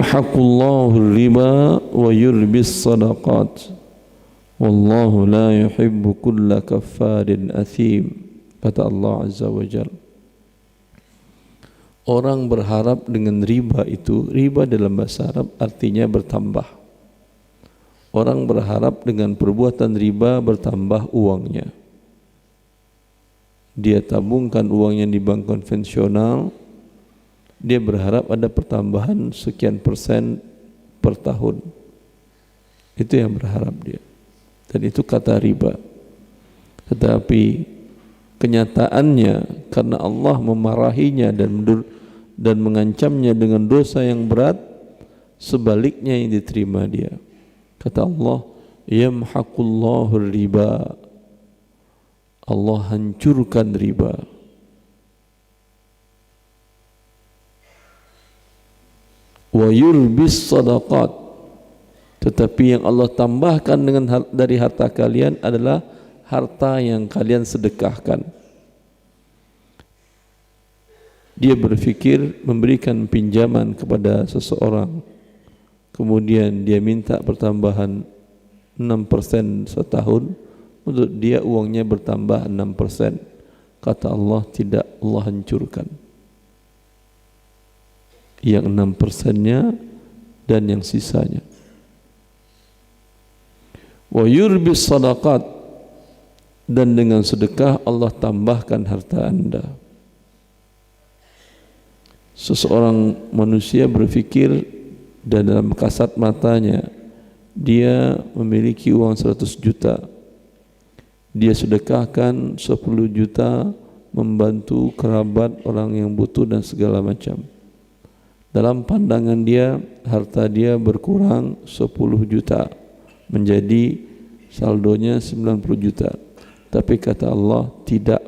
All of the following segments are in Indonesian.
yamhaqullahu riba wa yurbis sadaqat wallahu la yuhibbu kulla kaffarin athim. Kata Allah Azza wa Jalla, orang berharap dengan riba itu, riba dalam bahasa Arab artinya bertambah. Orang berharap dengan perbuatan riba bertambah uangnya. Dia tabungkan uangnya di bank konvensional, dia berharap ada pertambahan sekian persen per tahun. Itu yang berharap dia. Dan itu kata riba. Tetapi kenyataannya karena Allah memarahinya dan mengancamnya dengan dosa yang berat, sebaliknya yang diterima dia. Kata Allah, yamhaqullahu riba, Allah hancurkan riba. Wa yurbis sadaqat, tetapi yang Allah tambahkan dengan dari harta kalian adalah harta yang kalian sedekahkan. Dia berfikir memberikan pinjaman kepada seseorang, kemudian dia minta pertambahan 6% setahun, untuk dia uangnya bertambah 6%. Kata Allah, tidak, Allah hancurkan. Yang 6%-nya dan yang sisanya. Wa yurbis sadaqat, dan dengan sedekah Allah tambahkan harta anda. Seseorang manusia berfikir dan dalam kasat matanya dia memiliki uang 100 juta. Dia sedekahkan 10 juta membantu kerabat orang yang butuh dan segala macam. Dalam pandangan dia, harta dia berkurang 10 juta menjadi saldonya 90 juta. Tapi kata Allah, tidak,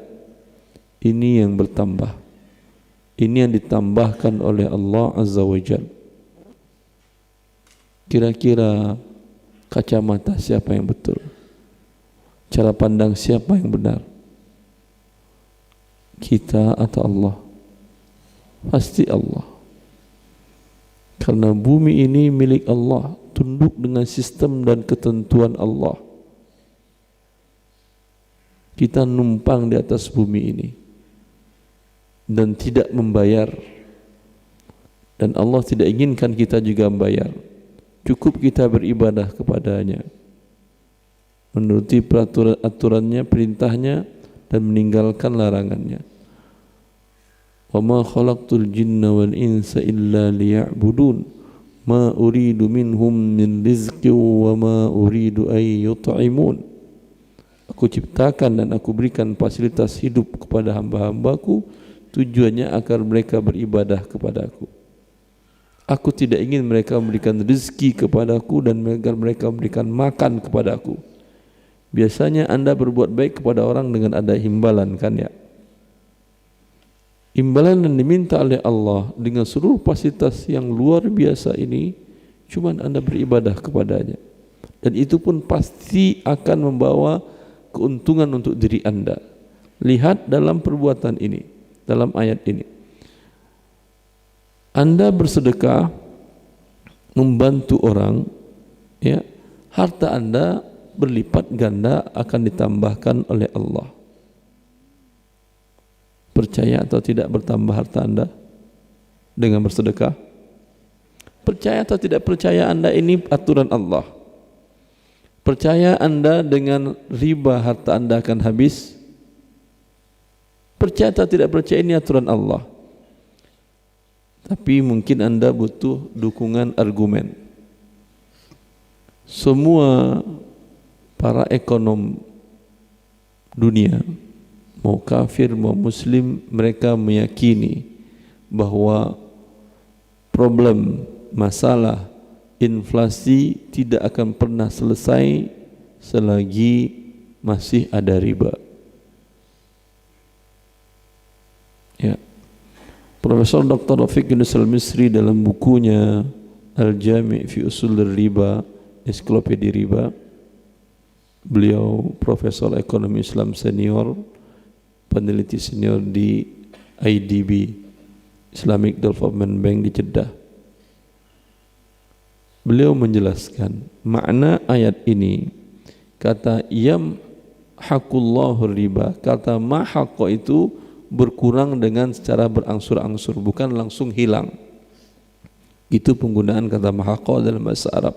ini yang bertambah. Ini yang ditambahkan oleh Allah Azza wa Jalla. Kira-kira kacamata siapa yang betul? Cara pandang siapa yang benar? Kita atau Allah? Pasti Allah. Karena bumi ini milik Allah, tunduk dengan sistem dan ketentuan Allah. Kita numpang di atas bumi ini dan tidak membayar. Dan Allah tidak inginkan kita juga membayar. Cukup kita beribadah kepadanya, menuruti peraturan aturannya, perintahnya, dan meninggalkan larangannya. Wa ma khalaqtul jinna wal insa illa liya'budun ma uridu minhum min rizqin wa ma uridu ay yut'imun. Aku ciptakan dan aku berikan fasilitas hidup kepada hamba-hambaku, tujuannya agar mereka beribadah kepadaku. Aku tidak ingin mereka memberikan rezeki kepadaku dan agar mereka memberikan makan kepadaku. Biasanya anda berbuat baik kepada orang dengan ada imbalan, kan ya? Imbalan yang diminta oleh Allah dengan seluruh fasilitas yang luar biasa ini, cuman anda beribadah kepadanya. Dan itu pun pasti akan membawa keuntungan untuk diri anda. Lihat dalam perbuatan ini, dalam ayat ini. Anda bersedekah, membantu orang, ya, harta anda berlipat ganda akan ditambahkan oleh Allah. Percaya atau tidak bertambah harta anda dengan bersedekah? Percaya atau tidak percaya anda ini aturan Allah? Percaya anda dengan riba harta anda akan habis? Percaya atau tidak percaya ini aturan Allah? Tapi mungkin anda butuh dukungan argumen. Semua para ekonom dunia, mau kafir mau muslim, mereka meyakini bahwa problem, masalah inflasi tidak akan pernah selesai selagi masih ada riba. Ya. Profesor Dr. Rafiq Yunus Al-Misri dalam bukunya Al-Jami' fi Usul Riba, Ensiklopedia Riba, beliau profesor ekonomi Islam senior, peneliti senior di IDB, Islamic Development Bank di Jeddah. Beliau menjelaskan makna ayat ini. Kata yamhaqullahu riba, kata mahaqqa itu berkurang dengan secara berangsur-angsur, bukan langsung hilang. Itu penggunaan kata mahaqqa dalam bahasa Arab.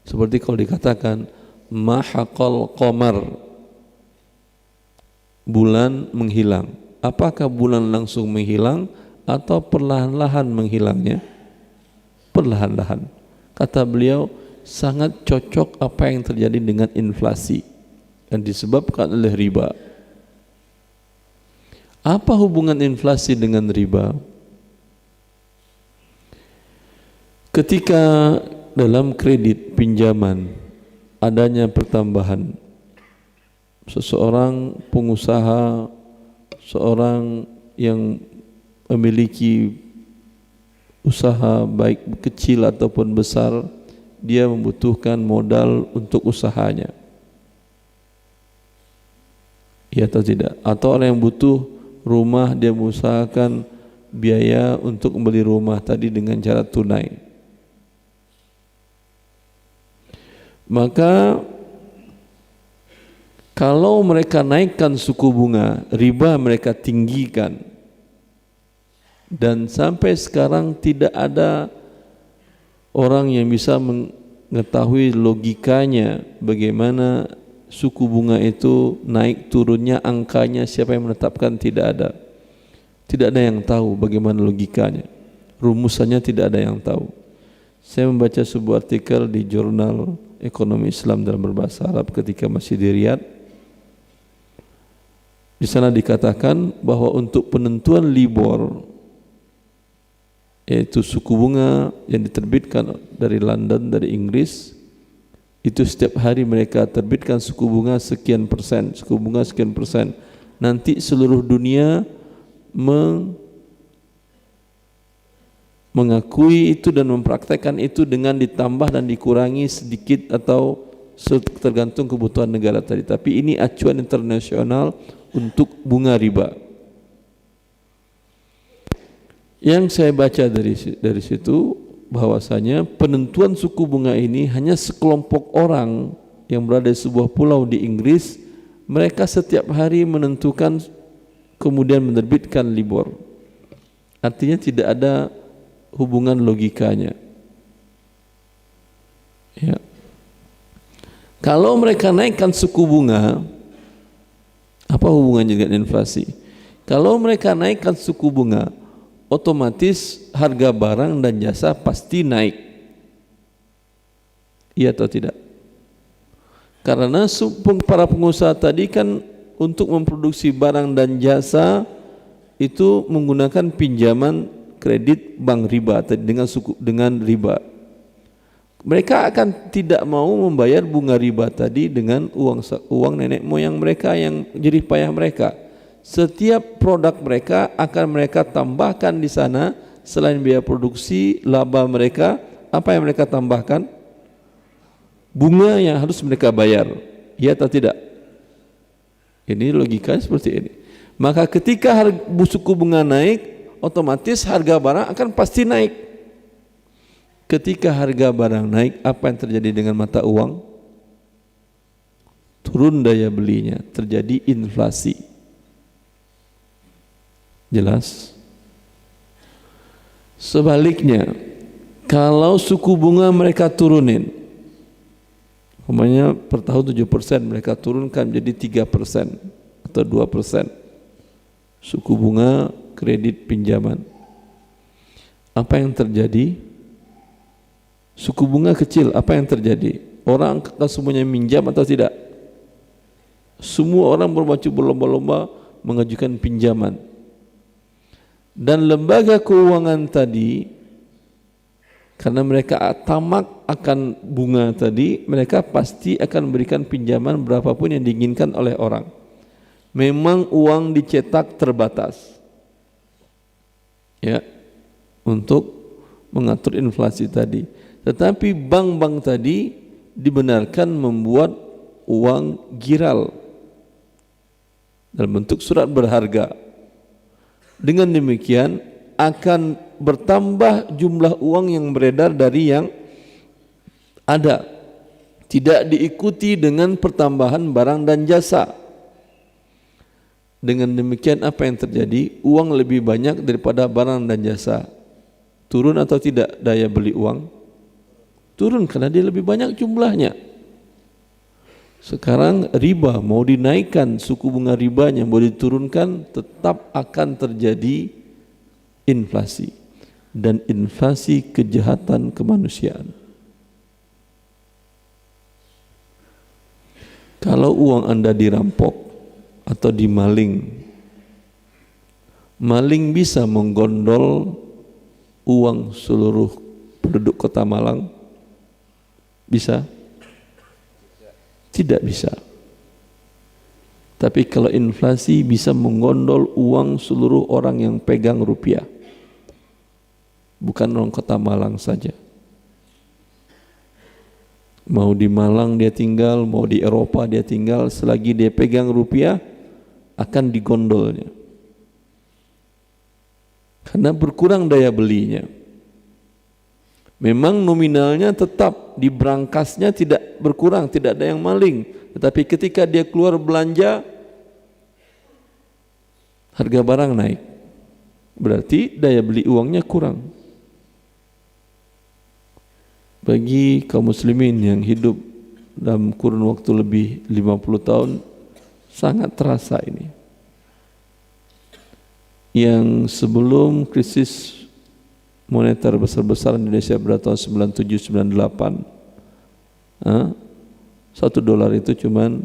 Seperti kalau dikatakan mahaqal qamar, bulan menghilang. Apakah bulan langsung menghilang atau perlahan-lahan menghilangnya? Perlahan-lahan. Kata beliau, sangat cocok apa yang terjadi dengan inflasi yang disebabkan oleh riba. Apa hubungan inflasi dengan riba? Ketika dalam kredit pinjaman adanya pertambahan, seseorang pengusaha, seorang yang memiliki usaha baik kecil ataupun besar, dia membutuhkan modal untuk usahanya, ya atau tidak? Atau orang yang butuh rumah, dia mengusahakan biaya untuk membeli rumah tadi dengan cara tunai. Maka kalau mereka naikkan suku bunga, riba mereka tinggikan, dan sampai sekarang tidak ada orang yang bisa mengetahui logikanya bagaimana suku bunga itu naik turunnya, angkanya siapa yang menetapkan, tidak ada. Tidak ada yang tahu bagaimana logikanya. Rumusannya tidak ada yang tahu. Saya membaca sebuah artikel di jurnal Ekonomi Islam dalam berbahasa Arab ketika masih di Riyadh. Di sana dikatakan bahwa untuk penentuan LIBOR, yaitu suku bunga yang diterbitkan dari London, dari Inggris, itu setiap hari mereka terbitkan suku bunga sekian persen, suku bunga sekian persen. Nanti seluruh dunia mengakui itu dan mempraktekkan itu dengan ditambah dan dikurangi sedikit atau tergantung kebutuhan negara tadi. Tapi ini acuan internasional untuk bunga riba. Yang saya baca dari situ bahwasanya penentuan suku bunga ini hanya sekelompok orang yang berada di sebuah pulau di Inggris. Mereka setiap hari menentukan kemudian menerbitkan LIBOR. Artinya tidak ada hubungan logikanya. Ya. Kalau mereka naikkan suku bunga, apa hubungannya dengan inflasi? Kalau mereka naikkan suku bunga, otomatis harga barang dan jasa pasti naik. Iya atau tidak? Karena para pengusaha tadi kan untuk memproduksi barang dan jasa itu menggunakan pinjaman kredit bank riba tadi dengan riba. Mereka akan tidak mau membayar bunga riba tadi dengan uang nenek moyang mereka yang jerih payah mereka. Setiap produk mereka akan mereka tambahkan di sana, selain biaya produksi, laba mereka, apa yang mereka tambahkan? Bunga yang harus mereka bayar. Ya atau tidak? Ini logikanya seperti ini. Maka ketika suku bunga naik, otomatis harga barang akan pasti naik. Ketika harga barang naik, apa yang terjadi dengan mata uang? Turun daya belinya, terjadi inflasi. Jelas? Sebaliknya, kalau suku bunga mereka turunin, umpamanya per tahun 7%, mereka turunkan menjadi 3% atau 2%. Suku bunga kredit pinjaman. Apa yang terjadi? Suku bunga kecil, apa yang terjadi? Orang akan semuanya minjam atau tidak? Semua orang berlomba-lomba mengajukan pinjaman. Dan lembaga keuangan tadi, karena mereka tamak akan bunga tadi, mereka pasti akan memberikan pinjaman berapapun yang diinginkan oleh orang. Memang uang dicetak terbatas, ya, untuk mengatur inflasi tadi. Tetapi bank-bank tadi dibenarkan membuat uang giral dalam bentuk surat berharga. Dengan demikian akan bertambah jumlah uang yang beredar dari yang ada, tidak diikuti dengan pertambahan barang dan jasa. Dengan demikian apa yang terjadi? Uang lebih banyak daripada barang dan jasa. Turun atau tidak daya beli uang? Turun karena dia lebih banyak jumlahnya. Sekarang riba mau dinaikkan, suku bunga ribanya mau diturunkan, tetap akan terjadi inflasi. Dan inflasi kejahatan kemanusiaan. Kalau uang Anda dirampok atau dimaling, maling bisa menggondol uang seluruh penduduk kota Malang? Bisa? Tidak bisa. Tapi kalau inflasi bisa menggondol uang seluruh orang yang pegang rupiah, bukan orang kota Malang saja. Mau di Malang dia tinggal, mau di Eropa dia tinggal, selagi dia pegang rupiah akan digondolnya. Karena berkurang daya belinya. Memang nominalnya tetap, di brankasnya tidak berkurang, tidak ada yang maling. Tetapi ketika dia keluar belanja, harga barang naik. Berarti daya beli uangnya kurang. Bagi kaum muslimin yang hidup dalam kurun waktu lebih 50 tahun, sangat terasa ini. Yang sebelum krisis moneter besar-besaran Indonesia pada tahun 97-98, $1 itu cuman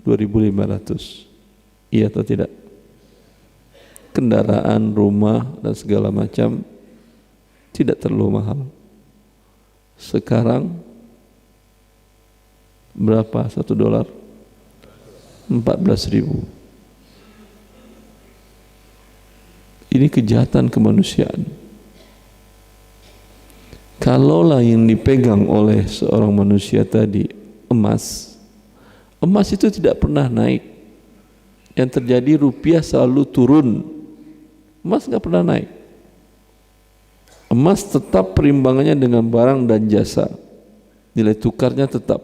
2.500. Iya atau tidak? Kendaraan, rumah dan segala macam tidak terlalu mahal. Sekarang berapa $1? 14.000. Ini kejahatan kemanusiaan. Kalaulah yang dipegang oleh seorang manusia tadi emas itu tidak pernah naik. Yang terjadi rupiah selalu turun, emas nggak pernah naik. Emas tetap perimbangannya dengan barang dan jasa, nilai tukarnya tetap.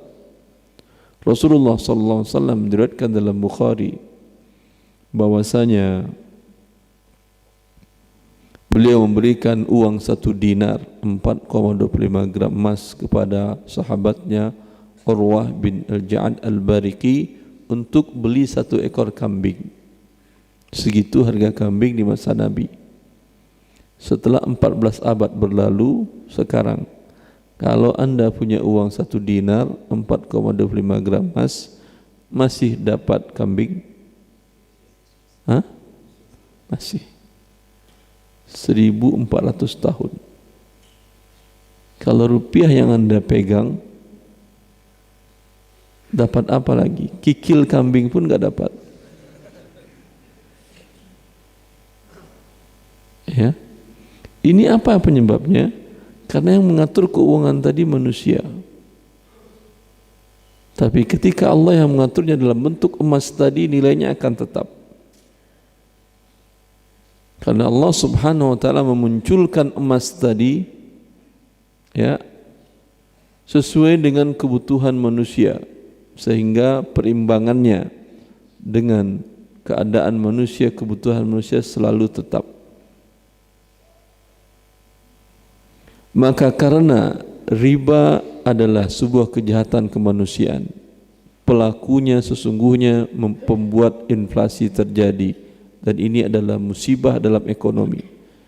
Rasulullah SAW diriwayatkan dalam Bukhari bahwasanya beliau memberikan uang 1 dinar 4,25 gram emas kepada sahabatnya Urwah bin Al-Ja'ad Al-Bariki untuk beli 1 ekor kambing. Segitu harga kambing di masa Nabi. Setelah 14 abad berlalu, sekarang kalau Anda punya uang 1 dinar 4,25 gram emas, masih dapat kambing? Masih 1400 tahun. Kalau rupiah yang Anda pegang, dapat apa lagi? Kikil kambing pun enggak dapat. Ya. Ini apa penyebabnya? Karena yang mengatur keuangan tadi manusia. Tapi ketika Allah yang mengaturnya dalam bentuk emas tadi, nilainya akan tetap. Karena Allah Subhanahu wa taala memunculkan emas tadi ya sesuai dengan kebutuhan manusia, sehingga perimbangannya dengan keadaan manusia, kebutuhan manusia selalu tetap. Maka karena riba adalah sebuah kejahatan kemanusiaan, pelakunya sesungguhnya membuat inflasi terjadi, dan ini adalah musibah dalam ekonomi.